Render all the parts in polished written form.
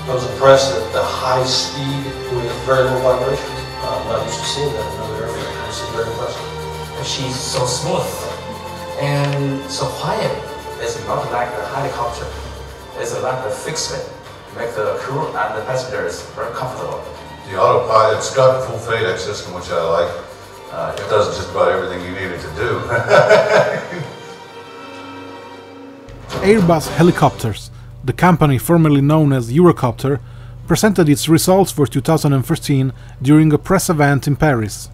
I was impressed at the high speed with very low vibration. I'm not used to seeing that in another airplane. This is very impressive. She's so smooth and so quiet. It's not like a helicopter. It's like a fixed wing. Make the crew and the passengers very comfortable. The autopilot's got full FADEC system, which I like. It does just about everything you need it to do. Airbus Helicopters, the company formerly known as Eurocopter, presented its results for 2013 during a press event in Paris.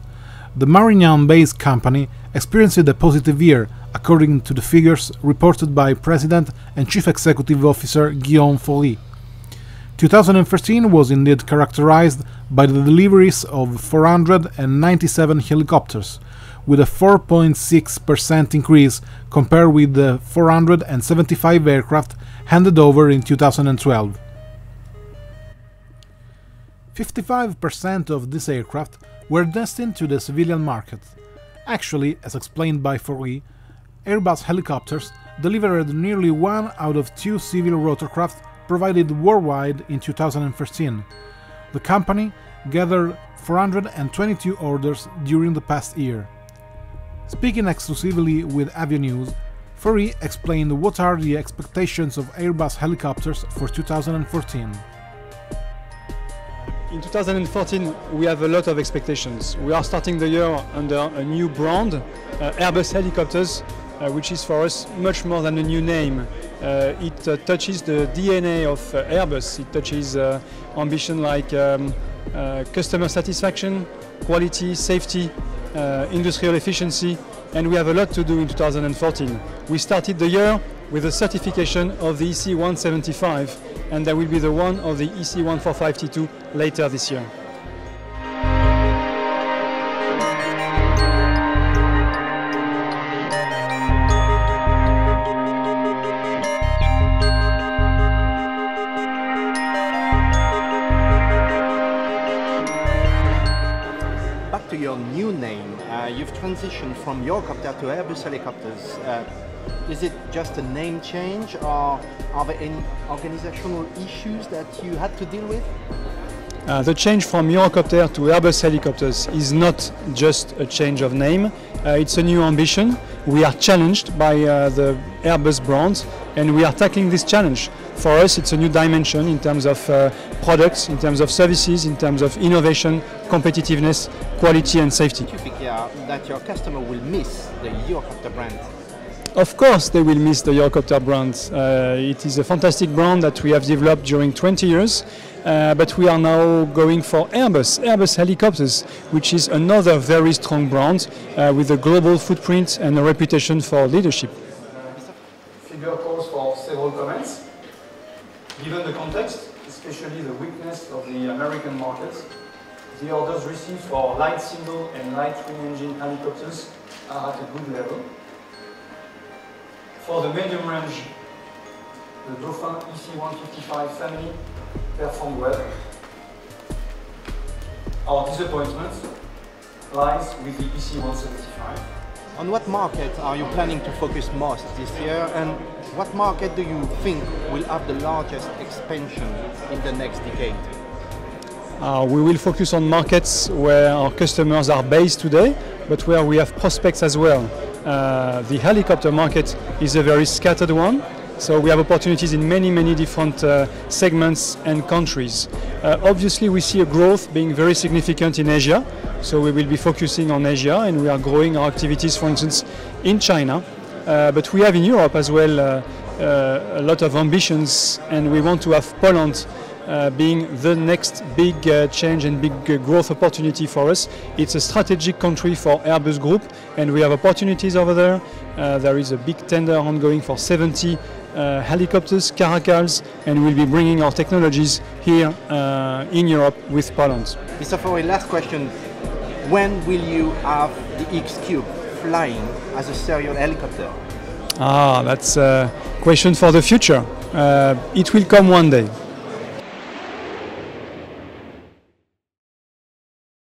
The Marignan-based company experienced a positive year, according to the figures reported by President and Chief Executive Officer Guillaume Faury. 2013 was indeed characterized by the deliveries of 497 helicopters, with a 4.6% increase compared with the 475 aircraft handed over in 2012. 55% of these aircraft were destined to the civilian market. Actually, as explained by Faury, Airbus Helicopters delivered nearly 1 out of 2 civil rotorcraft provided worldwide in 2013. The company gathered 422 orders during the past year. Speaking exclusively with Avionews, Faury explained what are the expectations of Airbus Helicopters for 2014. In 2014, we have a lot of expectations. We are starting the year under a new brand, Airbus Helicopters, which is for us much more than a new name. It touches the DNA of Airbus. It touches ambition like customer satisfaction, quality, safety, industrial efficiency, and we have a lot to do in 2014. We started the year with a certification of the EC 175, and there will be the one of the EC 145T2 later this year. Back to your new name, you've transitioned from Eurocopter to Airbus Helicopters. Is it just a name change, or are there any organizational issues that you had to deal with? The change from Eurocopter to Airbus Helicopters is not just a change of name, it's a new ambition. We are challenged by the Airbus brand, and we are tackling this challenge. For us, it's a new dimension in terms of products, in terms of services, in terms of innovation, competitiveness, quality and safety. Do you think that your customer will miss the Eurocopter brand? Of course they will miss the Eurocopter brand. It is a fantastic brand that we have developed during 20 years, but we are now going for Airbus Helicopters, which is another very strong brand with a global footprint and a reputation for leadership. Figure calls for several comments. Given the context, especially the weakness of the American market, the orders received for light single and light twin engine helicopters are at a good level. For the medium range, the Dauphin EC-155 family performed well. Our disappointment lies with the EC-175. On what market are you planning to focus most this year, and what market do you think will have the largest expansion in the next decade? We will focus on markets where our customers are based today, but where we have prospects as well. The helicopter market is a very scattered one, so we have opportunities in many different segments and countries. Obviously we see a growth being very significant in Asia, so we will be focusing on Asia, and we are growing our activities, for instance, in China. But we have in Europe as well a lot of ambitions, and we want to have Poland being the next big change and big growth opportunity for us. It's a strategic country for Airbus Group, and we have opportunities over there. There is a big tender ongoing for 70 helicopters, Caracals, and we'll be bringing our technologies here in Europe with Poland. Mr. Faury, last question. When will you have the X-Cube flying as a serial helicopter? That's a question for the future. It will come one day.